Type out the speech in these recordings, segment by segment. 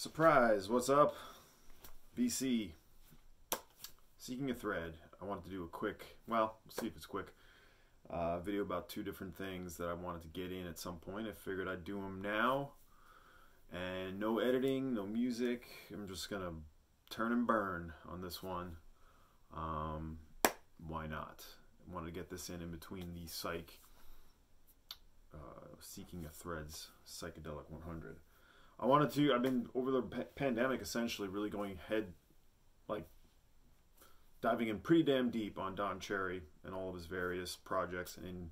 Surprise, what's up? VC. Seeking a thread. I wanted to do a quick, well, we'll see if it's quick, video about two different things that I wanted to get in at some point. I figured I'd do them now. And no editing, no music. I'm just going to turn and burn on this one. Why not? I wanted to get this in between the Seeking a Threads Psychedelic 100. I've been, over the pandemic, essentially really going diving in pretty damn deep on Don Cherry and all of his various projects and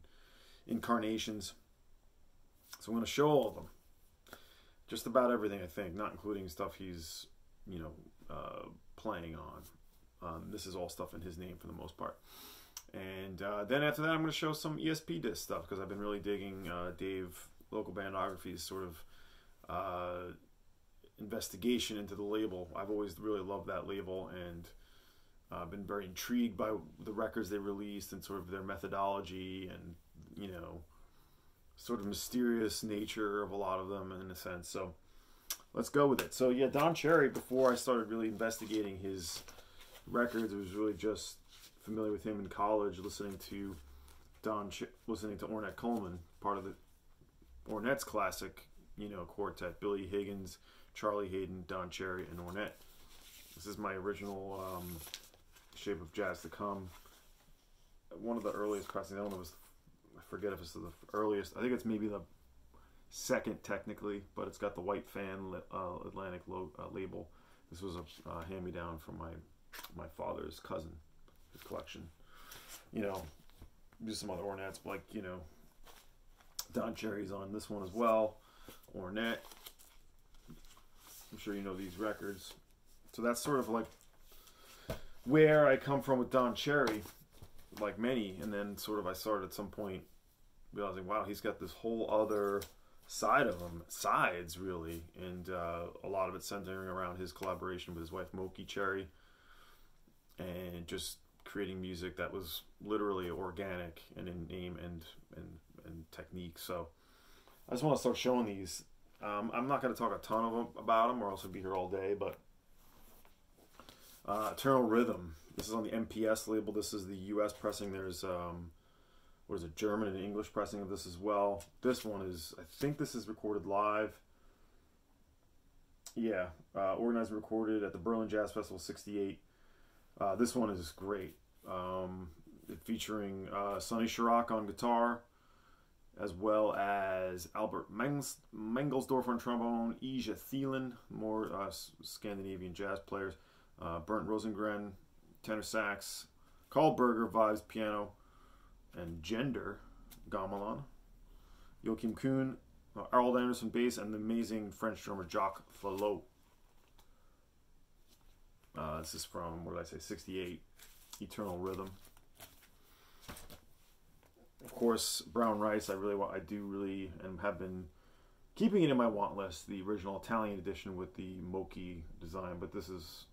incarnations. So I'm going to show all of them. Just about everything, I think, not including stuff he's, playing on. This is all stuff in his name for the most part. And then after that, I'm going to show some ESP-Disk stuff, because I've been really digging Dave Localbandography's sort of investigation into the label. I've always really loved that label, and been very intrigued by the records they released and sort of their methodology and, sort of mysterious nature of a lot of them in a sense. So let's go with it. So yeah, Don Cherry, before I started really investigating his records, I was really just familiar with him in college, listening to Ornette Coleman, part of the Ornette's classic, quartet: Billy Higgins, Charlie Haden, Don Cherry, and Ornette. This is my original Shape of Jazz to Come. One of the earliest pressings. I don't know if I forget if it's the earliest. I think it's maybe the second technically, but it's got the white fan Atlantic label. This was a hand-me-down from my father's cousin, his collection. Just some other Ornettes, like, Don Cherry's on this one as well. Ornette. I'm sure you know these records. So that's sort of like where I come from with Don Cherry, like many. And then sort of I started at some point realizing, wow, he's got this whole other side of him, sides really. And a lot of it centering around his collaboration with his wife, Moki Cherry. And just creating music that was literally organic and in name and technique. So I just want to start showing these. I'm not going to talk a ton about them, or else I'd be here all day. But Eternal Rhythm. This is on the MPS label. This is the U.S. pressing. There's what is it, German and English pressing of this as well. This one is, I think this is recorded live. Yeah, organized and recorded at the Berlin Jazz Festival '68. This one is great. Featuring Sonny Chirac on guitar, as well as Albert Mengelsdorf on trombone, Ija Thielen, more Scandinavian jazz players, Bernd Rosengren, tenor sax, Carl Berger, vibes, piano, and Gender, gamelan, Joachim Kuhn, Arnold Anderson, bass, and the amazing French drummer Jacques Fallot. This is from, what did I say, '68, Eternal Rhythm. Of course, Brown Rice, I do really, and have been keeping it in my want list, the original Italian edition with the Moki design, but this is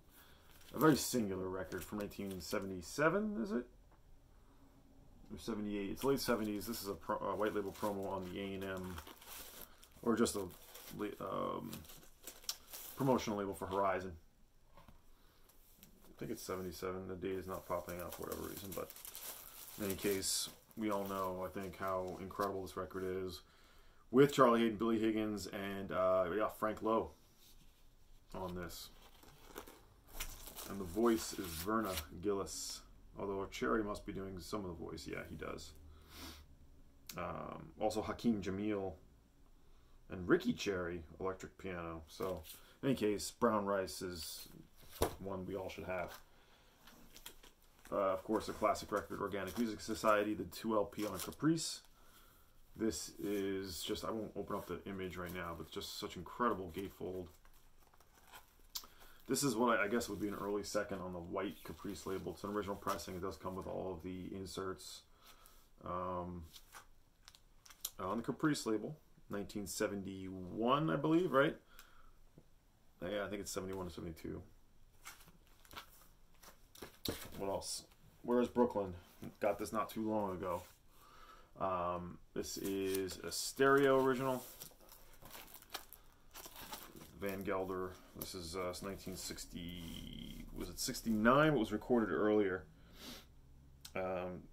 a very singular record from 1977, is it? Or 78, it's late 70s. This is a white label promo on the A&M, or just a promotional label for Horizon. I think it's 77. The date is not popping up for whatever reason, but in any case, we all know, I think, how incredible this record is, with Charlie Haden, Billy Higgins, and Frank Lowe on this. And the voice is Verna Gillis, although Cherry must be doing some of the voice. Yeah, he does. Also Hakeem Jamil and Ricky Cherry, electric piano. So, in any case, Brown Rice is one we all should have. Of course, a classic record, Organic Music Society, the 2 LP on Caprice. This is just, I won't open up the image right now, but just such incredible gatefold. This is what I guess would be an early second on the white Caprice label. It's an original pressing. It does come with all of the inserts. On the Caprice label, 1971, I believe, right? Yeah, I think it's 71 or 72. What else? Where's Brooklyn? Got this not too long ago. This is a stereo original. Van Gelder. This is 1960. Was it 69? It was recorded earlier.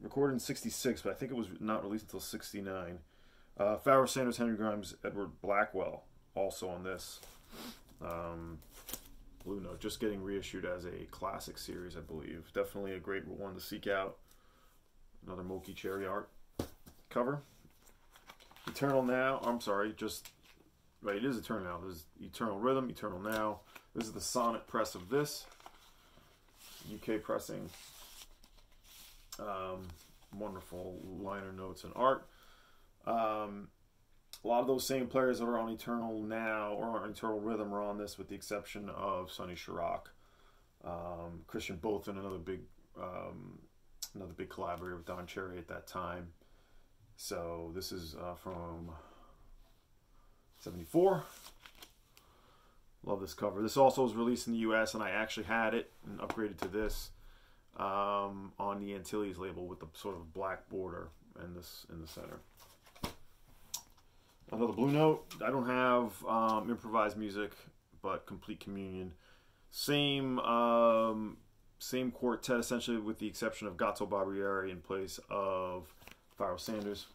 Recorded in 66, but I think it was not released until 69. Pharoah Sanders, Henry Grimes, Edward Blackwell also on this. Blue Note, just getting reissued as a classic series, I believe. Definitely a great one to seek out. Another Moki Cherry art cover. Eternal Now, I'm sorry, just, right, it is Eternal Now. There's Eternal Rhythm, Eternal Now. This is the Sonnet press of this. UK pressing. Wonderful liner notes and art. A lot of those same players that are on Eternal Now or on Eternal Rhythm are on this, with the exception of Sonny Chirac. Christian Bothan, another big collaborator with Don Cherry at that time. So this is from 74. Love this cover. This also was released in the US, and I actually had it and upgraded to this on the Antilles label with the sort of black border and this in the center. Another Blue Note. I don't have improvised music, but Complete Communion. Same quartet essentially, with the exception of Gato Barbieri in place of Pharoah Sanders.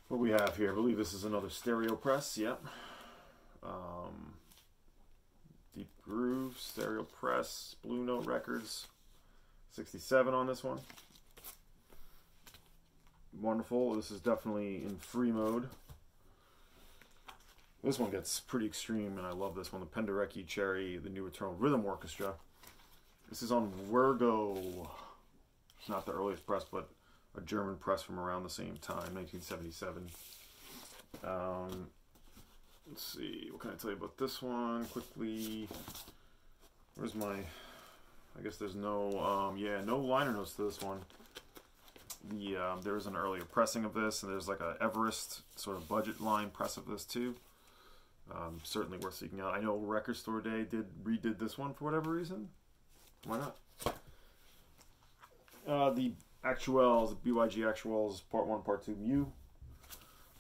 What we have here, I believe this is another stereo press. Yep. Deep Groove, stereo press, Blue Note Records. 67 on this one. Wonderful. This is definitely in free mode. This one gets pretty extreme, and I love this one. The Penderecki Cherry, the New Eternal Rhythm Orchestra. This is on Virgo. Not the earliest press, but a German press from around the same time, 1977. Let's see, what can I tell you about this one quickly? Where's my, I guess there's no, yeah, no liner notes to this one. There is an earlier pressing of this, and there's like a Everest sort of budget line press of this too. Certainly worth seeking out. I know Record Store Day redid this one for whatever reason. Why not? The Actuels, the BYG Actuels, Part 1, Part 2, Mew.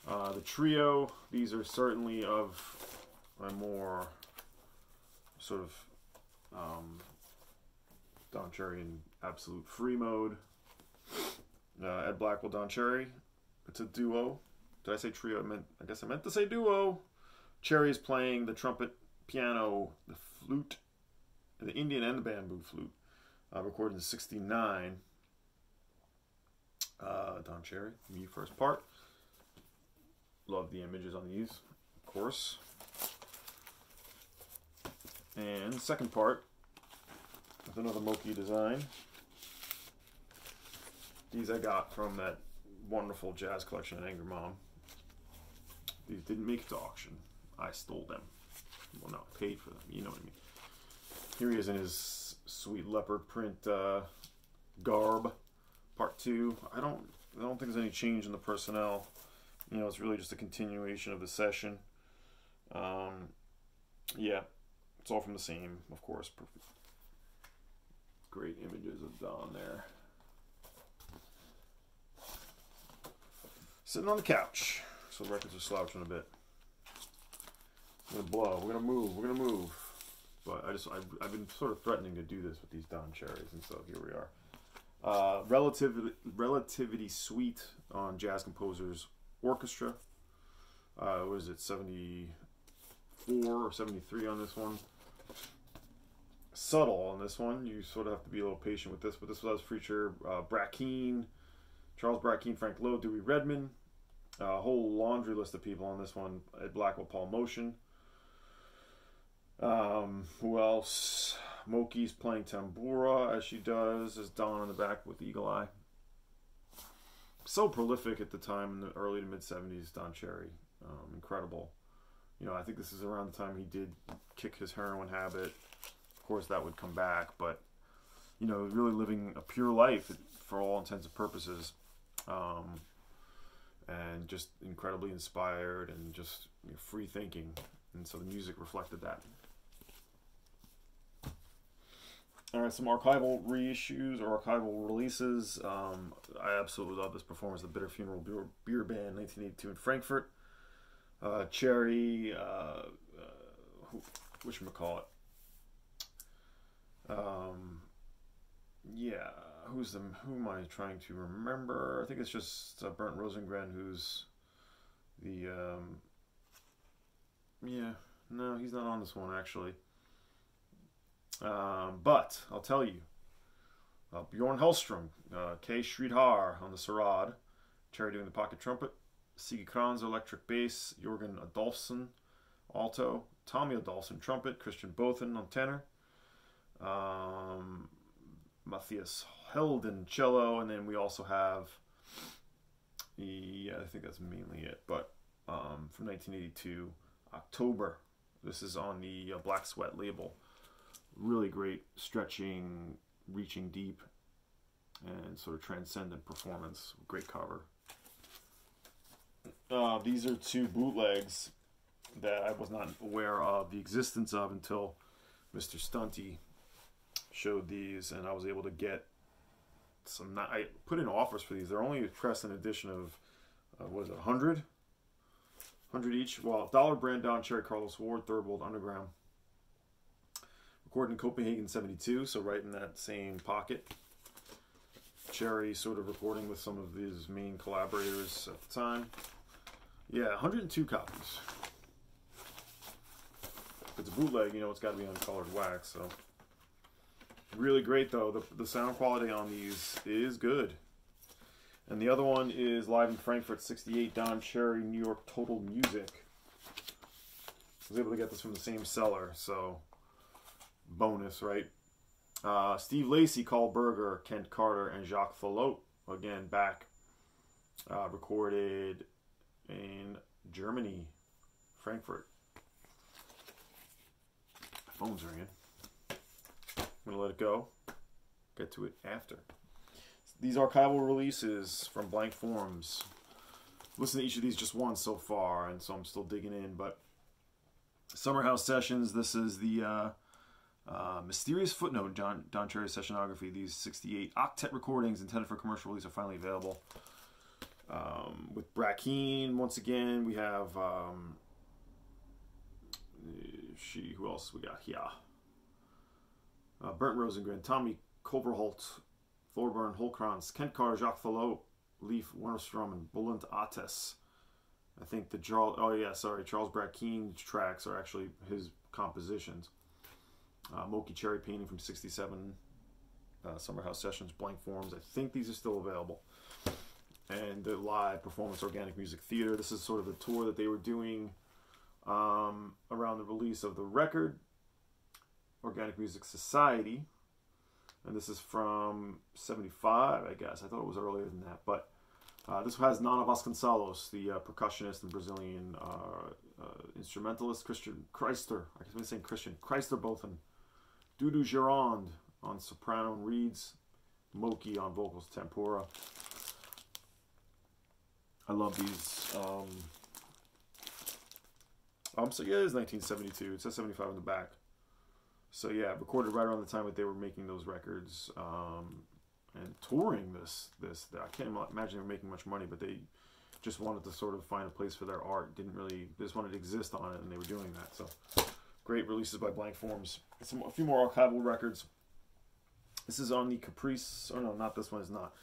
The Trio, these are certainly of a more sort of Don Cherry in absolute free mode. Ed Blackwell, Don Cherry. It's a duo. Did I say trio? I guess I meant to say duo. Cherry is playing the trumpet, piano, the flute, the Indian and the bamboo flute. Recorded in 69. Don Cherry, me first part. Love the images on these, of course. And second part with another Moki design. These I got from that wonderful jazz collection at Angry Mom. These didn't make it to auction. I stole them. Well, no, I paid for them. You know what I mean. Here he is in his sweet leopard print garb. Part 2. I don't think there's any change in the personnel. You know, it's really just a continuation of the session. Yeah, it's all from the same, of course. Perfect. Great images of Don there. Sitting on the couch. So the records are slouching a bit. We're gonna blow. We're gonna move. We're gonna move. But I've been sort of threatening to do this with these Don Cherries, and so here we are. Relativity Suite on Jazz Composers Orchestra. What is it, 74 or 73 on this one? Subtle on this one. You sort of have to be a little patient with this, but this does feature Brackeen, Charles Brackeen, Frank Lowe, Dewey Redman. A whole laundry list of people on this one. Ed Blackwell, Paul Motion. Who else? Moki's playing tambura as she does, as Don in the back with Eagle Eye. So prolific at the time in the early to mid 70s, Don Cherry. Incredible. You know, I think this is around the time he did kick his heroin habit. Of course, that would come back, but you know, really living a pure life for all intents and purposes. And just incredibly inspired and just, you know, free thinking, and so the music reflected that. All right, some archival reissues or archival releases. I absolutely love this performance, the Bitter Funeral Beer Band, 1982 in Frankfurt. Cherry, whatchamacallit. Yeah, who am I trying to remember? I think it's just Bernd Rosengren, who's the, yeah, no, he's not on this one, actually. But, I'll tell you, Bjorn Hellstrom, K. Sridhar on the sarod, Cherry doing the pocket trumpet, Siggy Kranz electric bass, Jorgen Adolfsson alto, Tommy Adolfsson trumpet, Christian Bothen on tenor, Matthias Helden cello, and then we also have, I think that's mainly it, but from 1982, October. This is on the Black Sweat label. Really great stretching, reaching deep, and sort of transcendent performance. Great cover. These are two bootlegs that I was not aware of the existence of until Mr. Stunty showed these, and I was able to get some. I put in offers for these. They're only pressed an edition of what is it, 100 each. Well, Dollar Brand Don Cherry Carlos Ward, Third World Underground. Recorded in Copenhagen '72, so right in that same pocket. Cherry sort of recording with some of his main collaborators at the time. Yeah, 102 copies. If it's a bootleg, you know it's got to be on colored wax. So really great though. The sound quality on these is good. And the other one is live in Frankfurt '68. Don Cherry, New York Total Music. I was able to get this from the same seller, so bonus, right? Steve Lacy, Carl Berger, Kent Carter, and Jacques Thalot, again back, recorded in Germany, Frankfurt. My phone's ringing. I'm gonna let it go. Get to it after. These archival releases from Blank Forms. Listen to each of these just once so far, and so I'm still digging in. But Summer House Sessions. This is the Mysterious Footnote, Don Cherry Sessionography. These 68 octet recordings intended for commercial release are finally available. With Brackeen, once again, we have who else we got here? Bernd Rosengren, Tommy Koberholt, Thorburn Holkrantz, Kent Carr, Jacques Thalot, Leif Wennerstrom, and Bulent Ates. I think the Charles Brackeen tracks are actually his compositions. Moki Cherry Painting from '67, Summer House Sessions, Blank Forms. I think these are still available. And the live performance, Organic Music Theater. This is sort of the tour that they were doing around the release of the record, Organic Music Society. And this is from '75, I guess. I thought it was earlier than that. But this has Nana Vasconcelos, the percussionist and Brazilian instrumentalist, Christian Chrysler. I've been saying Christian Chrysler Bothen. Dudu Gironde on soprano and reeds. Moki on vocals, tempura. I love these. So yeah, it is 1972. It says 75 on the back. So yeah, recorded right around the time that they were making those records and touring this. I can't imagine they were making much money, but they just wanted to sort of find a place for their art. They just wanted to exist on it, and they were doing that. So great releases by Blank Forms. A few more archival records. This is on the Caprice. Oh no, not this one. Is not.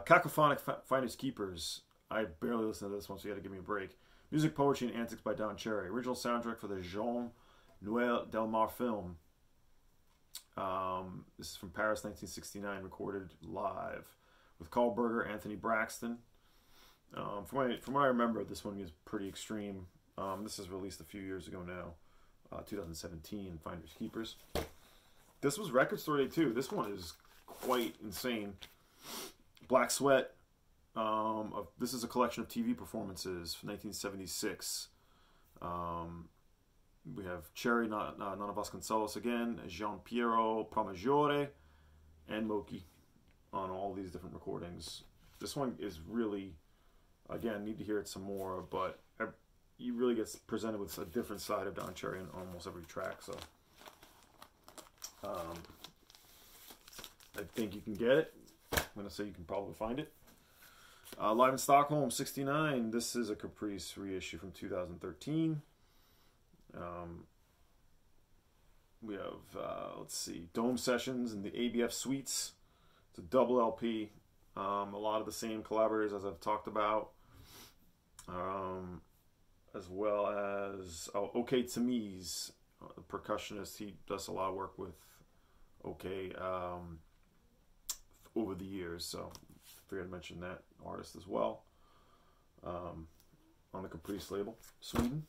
Cacophonic Finders Keepers. I barely listened to this one, so you got to give me a break. Music, Poetry, and Antics by Don Cherry. Original soundtrack for the Jean Noël Delmar film. This is from Paris, 1969, recorded live with Carl Berger, Anthony Braxton. From what I remember, this one is pretty extreme. This is released a few years ago now, 2017, Finders Keepers. This was Record Store Day too. This one is quite insane. Black Sweat. This is a collection of TV performances from 1976. We have Cherry, Nana Vasconcelos again, Gian Piero Pramaggiore, and Moki on all these different recordings. This one is really, again, need to hear it some more, but you really get presented with a different side of Don Cherry in almost every track. So I think you can get it. I'm going to say you can probably find it. Live in Stockholm, '69. This is a Caprice reissue from 2013. We have, let's see, Dome Sessions and the ABF Suites. It's a double LP. A lot of the same collaborators as I've talked about. As well as OK Tamiz, the percussionist. He does a lot of work with OK over the years, so I figured I'd mention that artist as well. On the Caprice label, Sweden.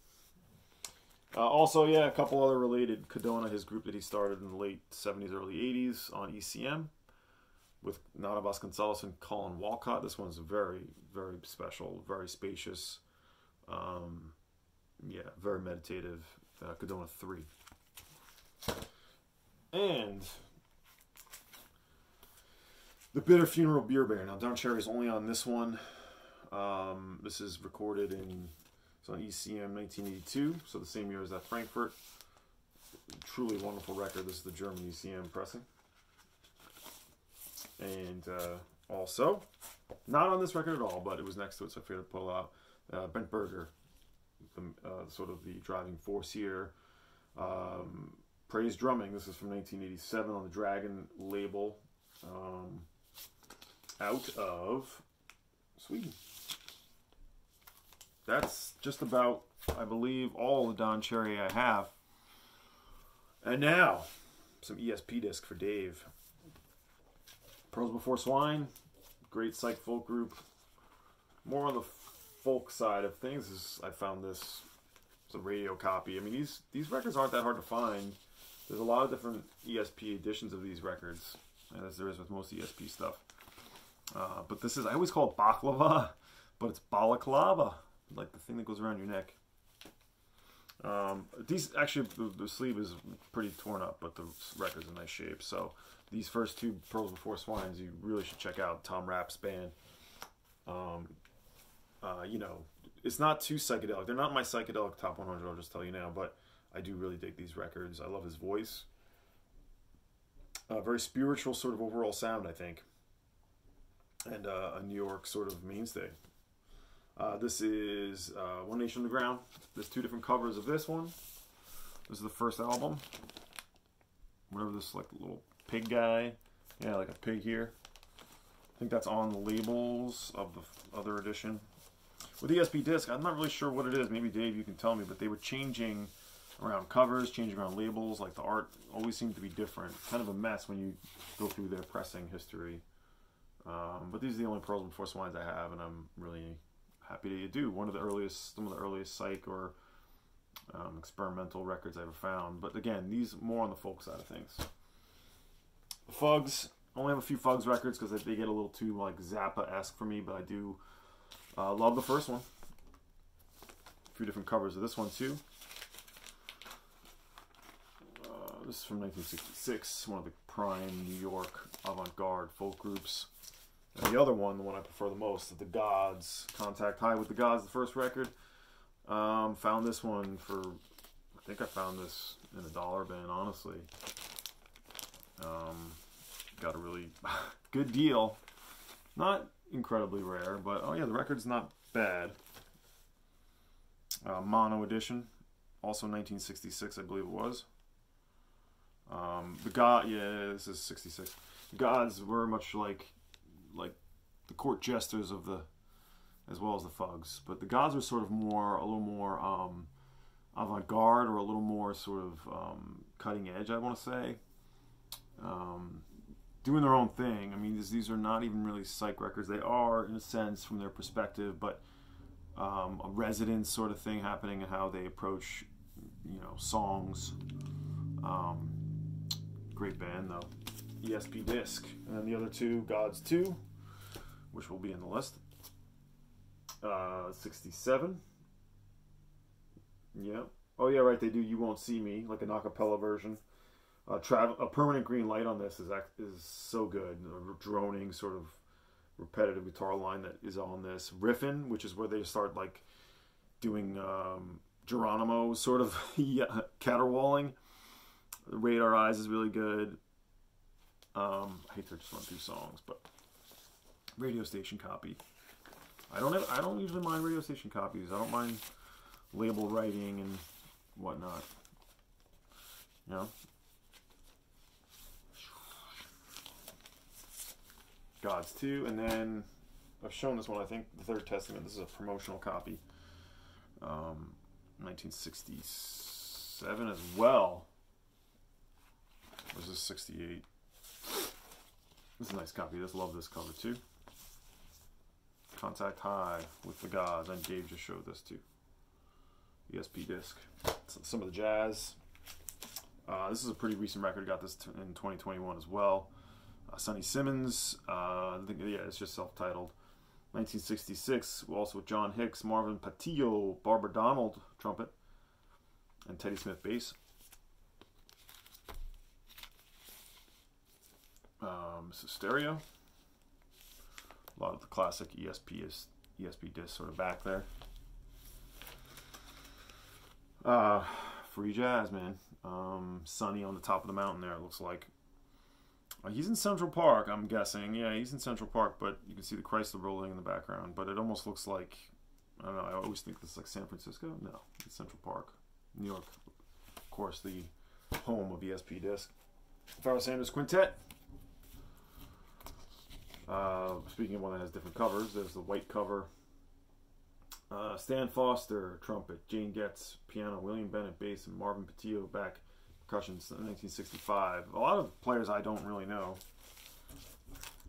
Also, yeah, a couple other related. Cadona, his group that he started in the late 70s, early 80s on ECM with Nana Vasconcelos and Colin Walcott. This one's very, very special, very spacious. Yeah, very meditative. Cadona 3. And the Bitter Funeral Beer Bear. Now, Don Cherry's only on this one. This is recorded it's on ECM 1982, so the same year as that Frankfurt. Truly wonderful record. This is the German ECM pressing. And also, not on this record at all, but it was next to it, so I figured to pull out Bent Berger, sort of the driving force here. Praise Drumming. This is from 1987 on the Dragon label, out of Sweden. That's just about, I believe, all the Don Cherry I have. And now, some ESP-Disk for Dave. Pearls Before Swine, great psych folk group. More on the folk side of things. I found this. It's a radio copy. I mean, these records aren't that hard to find. There's a lot of different ESP editions of these records, as there is with most ESP stuff. But this is, I always call it baklava, but it's balaclava, like the thing that goes around your neck. These actually, the sleeve is pretty torn up, but the record's in nice shape. So these first two Pearls Before Swines, you really should check out. Tom Rapp's band. You know, it's not too psychedelic. They're not my psychedelic top 100, I'll just tell you now, but I do really dig these records. I love his voice. Very spiritual sort of overall sound, I think. And a New York sort of mainstay. This is One Nation on the Ground. There's two different covers of this one. This is the first album. Whatever this, like, little pig guy. Yeah, like a pig here. I think that's on the labels of the other edition. With ESP-Disk, I'm not really sure what it is. Maybe Dave, you can tell me. But they were changing around covers, changing around labels. Like, the art always seemed to be different. Kind of a mess when you go through their pressing history. But these are the only Pearls Before Swines I have, and I'm really happy to do. Some of the earliest psych or experimental records I ever found. But again, these more on the folk side of things. The Fugs, I only have a few Fugs records because they get a little too like Zappa-esque for me, but I do love the first one. A few different covers of this one too. This is from 1966, one of the prime New York avant-garde folk groups. And the other one, the one I prefer the most, The Gods. Contact High with the Gods, the first record. Found this one for, I think I found this in a dollar bin, honestly. Got a really good deal. Not incredibly rare, but oh yeah, the record's not bad. Mono edition, also 1966, I believe it was. This is 66. The Gods were much like the court jesters of the, as well as the Fugs, but the Gods were sort of a little more avant-garde, or a little more sort of cutting edge, I want to say. Doing their own thing. I mean, these are not even really psych records. They are, in a sense, from their perspective, but a resonance sort of thing happening in how they approach, you know, songs. Great band, though. ESP-Disk. And then the other two, Gods 2, which will be in the list. 67. Yeah. Oh, yeah, right, they do You Won't See Me, like an a cappella version. A Permanent Green Light on this is so good. A droning, sort of repetitive guitar line that is on this. Riffin', which is where they start, like, doing Geronimo sort of caterwauling. Radar Eyes is really good. I hate to just run through songs, but radio station copy. I don't usually mind radio station copies. I don't mind label writing and whatnot. You know, Gods 2. And then I've shown this one, I think, The Third Testament. This is a promotional copy. 1967 as well. Or is this 68? This is a nice copy. I just love this cover too. Contact High with the Gods. And Dave just showed this too. ESP-Disk. Some of the jazz. This is a pretty recent record. I got this in 2021 as well. Sonny Simmons. Yeah, it's just self-titled. 1966, also with John Hicks, Marvin Patillo, Barbara Donald, trumpet, and Teddy Smith, bass. This is stereo. A lot of the classic ESP-Disk sort of back there. Free jazz, man. Sunny on the top of the mountain there, it looks like. He's in Central Park, I'm guessing. Yeah, he's in Central Park, but you can see the Chrysler Building in the background. But it almost looks like, I don't know, I always think this is like San Francisco. No, it's Central Park. New York, of course, the home of ESP-Disk. Pharoah Sanders Quintet. Speaking of one that has different covers, there's the white cover. Stan Foster, trumpet. Jane Getz, piano. William Bennett, bass. And Marvin Patillo, back. Percussion, 1965. A lot of players I don't really know.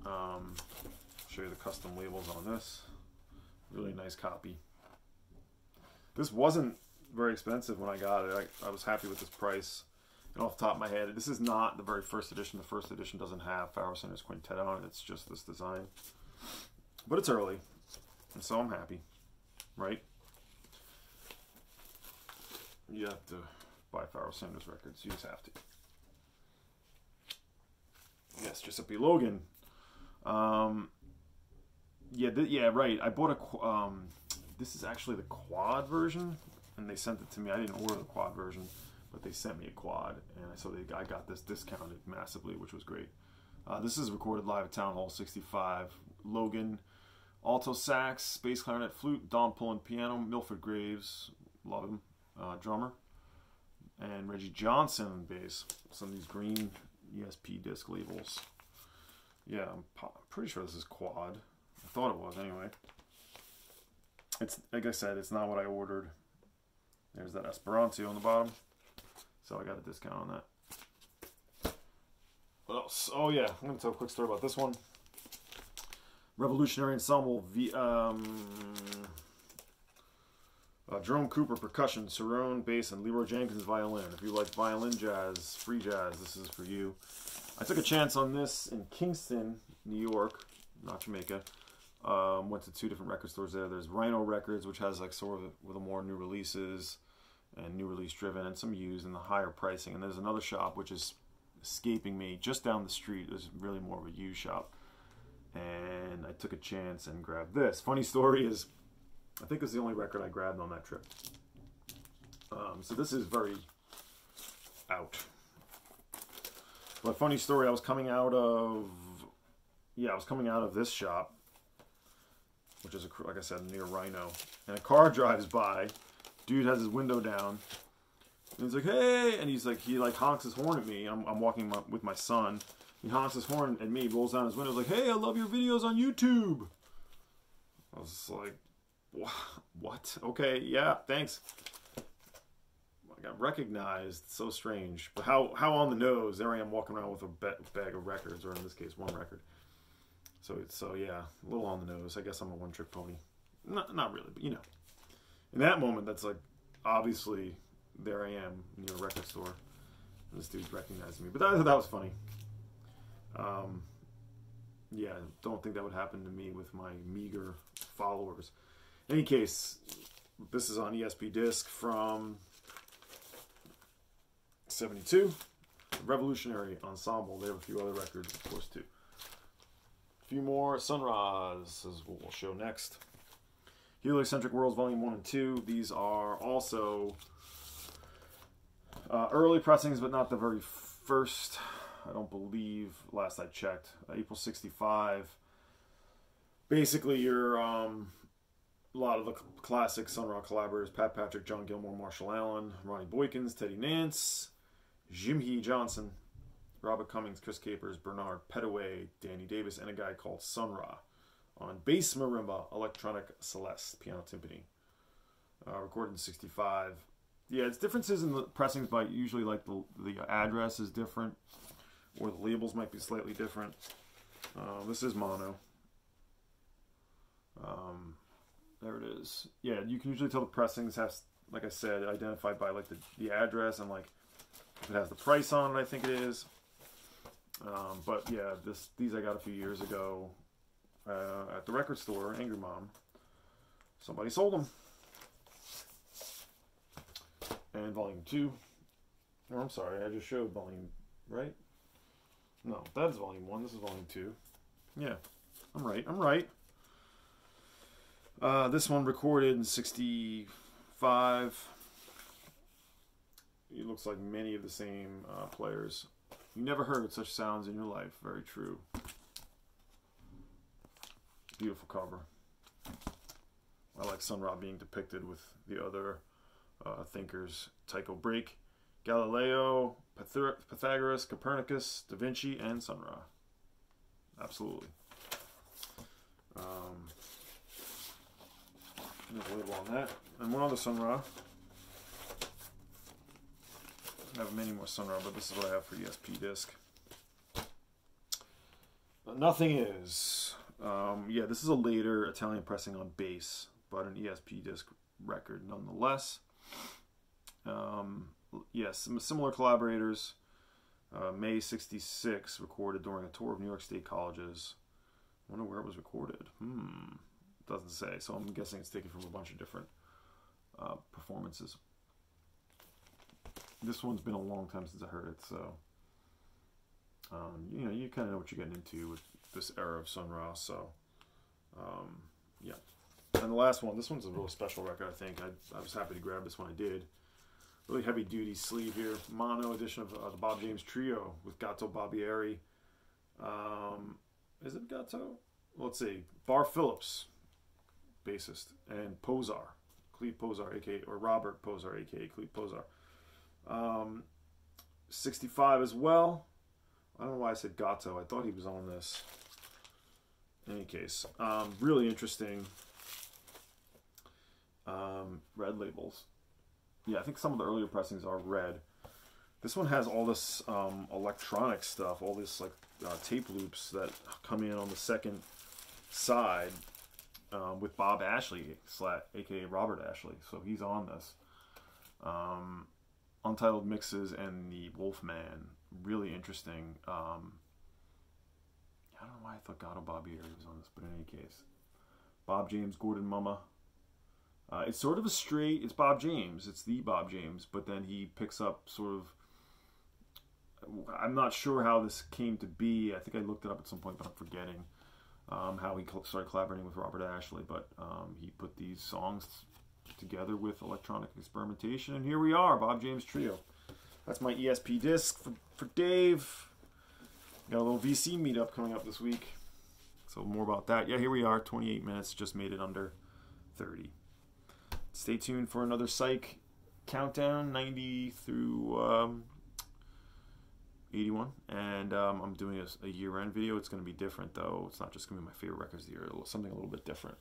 Show you the custom labels on this. Really nice copy. This wasn't very expensive when I got it. I was happy with this price. And off the top of my head, this is not the very first edition. The first edition doesn't have Pharoah Sanders Quintet on it. It's just this design. But it's early, and so I'm happy, right? You have to buy Pharoah Sanders records. You just have to. Yes, Giuseppe Logan. Yeah, right. I bought a. This is actually the quad version, and they sent it to me. I didn't order the quad version, but they sent me a quad, and I got this discounted massively, which was great. This is recorded live at Town Hall 65. Logan, alto sax, bass clarinet, flute, Don Pullen piano, Milford Graves, love him, drummer. And Reggie Johnson on bass. Some of these green ESP-Disk labels. Yeah, I'm pretty sure this is quad. I thought it was anyway. It's, like I said, it's not what I ordered. There's that Esperanto on the bottom. So I got a discount on that. What else? Oh yeah, I'm going to tell a quick story about this one. Revolutionary Ensemble. Jerome Cooper, percussion, Cerrone, bass, and Leroy Jenkins, violin. If you like violin jazz, free jazz, this is for you. I took a chance on this in Kingston, New York, not Jamaica. Went to 2 different record stores there. There's Rhino Records, which has like sort of with a more new releases and new release driven, and some used and the higher pricing. And there's another shop which is escaping me just down the street. There's really more of a used shop. And I took a chance and grabbed this. Funny story is, I think it's the only record I grabbed on that trip. So this is very out. But funny story, I was coming out of this shop, which is, like I said, near Rhino. And a car drives by. Dude has his window down. And he's like, hey! And he honks his horn at me. I'm walking with my son. He honks his horn at me, rolls down his window, like, hey, I love your videos on YouTube. I was just like, what? Okay, yeah, thanks. I got recognized. So strange. But how on the nose. There I am walking around with a bag of records, or in this case, 1 record. So yeah, a little on the nose. I guess I'm a one-trick pony. Not really, but you know. In that moment, that's like, obviously, there I am near a record store. And this dude's recognizing me. But that was funny. Yeah, don't think that would happen to me with my meager followers. In any case, this is on ESP-Disk from 72. Revolutionary Ensemble. They have a few other records, of course, too. A few more. Sunrise is what we'll show next. Heliocentric Worlds Volume 1 and 2. These are also early pressings, but not the very first. I don't believe, last I checked. April 65. Basically, you're a lot of the classic Sun Ra collaborators: Pat Patrick, John Gilmore, Marshall Allen, Ronnie Boykins, Teddy Nance, Jim Hee Johnson, Robert Cummings, Chris Capers, Bernard Petaway, Danny Davis, and a guy called Sun Ra on bass marimba, electronic celeste, piano timpani. Recorded in 65. Yeah, it's differences in the pressings by usually like the address is different, or the labels might be slightly different. This is mono. There it is. Yeah, you can usually tell the pressings have, like I said, identified by like the address and like if it has the price on it, I think it is. But yeah, these I got a few years ago at the record store, Angry Mom. Somebody sold them. And volume 2. Oh, I'm sorry, I just showed volume, right? No, that's volume 1. This is volume 2. Yeah, I'm right. This one recorded in 65. It looks like many of the same players. You never heard such sounds in your life. Very true. Beautiful cover. I like Sun Ra being depicted with the other thinkers. Tycho Brahe, Galileo, Pythagoras, Copernicus, Da Vinci, and Sun Ra. Absolutely. There's a label on that. And one other Sun Ra. I have many more Sun Ra, but this is what I have for ESP-Disk. Nothing is. Yeah, this is a later Italian pressing on bass, but an ESP-Disk record nonetheless. Yes, some similar collaborators. May 66, recorded during a tour of New York State colleges. I wonder where it was recorded. Doesn't say, so I'm guessing it's taken from a bunch of different performances. This one's been a long time since I heard it, so you know, you kind of know what you're getting into with this era of Sun Ra. So yeah. And the last one, this one's a really special record, I think. I was happy to grab this one. I did. Really heavy duty sleeve here, mono edition of the Bob James Trio with Gato Barbieri. Is it Gato? Let's see. Bar Phillips, bassist, and Posar, Cleve Posar, aka, or Robert Posar, aka Cleve Posar. 65 as well. I don't know why I said Gato. I thought he was on this. In any case, really interesting. Red labels. Yeah, I think some of the earlier pressings are red. This one has all this electronic stuff, all this like tape loops that come in on the second side with Bob Ashley, aka Robert Ashley. So he's on this. Untitled mixes and the Wolfman, really interesting. I don't know why I thought Gato Barbieri was on this, but in any case, Bob James, Gordon Mumma. It's sort of a straight, it's Bob James, it's the Bob James, but then he picks up sort of, I'm not sure how this came to be. I think I looked it up at some point, but I'm forgetting how he started collaborating with Robert Ashley, but he put these songs together with electronic experimentation, and here we are, Bob James Trio. That's my ESP-Disk for Dave. Got a little VC meetup coming up this week, so more about that. Yeah, here we are, 28 minutes, just made it under 30. Stay tuned for another Psych countdown, 90 through 81, and I'm doing a year-end video. It's going to be different, though. It's not just going to be my favorite records of the year, something a little bit different,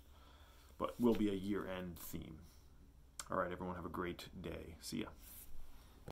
but will be a year-end theme. All right, everyone, have a great day. See ya.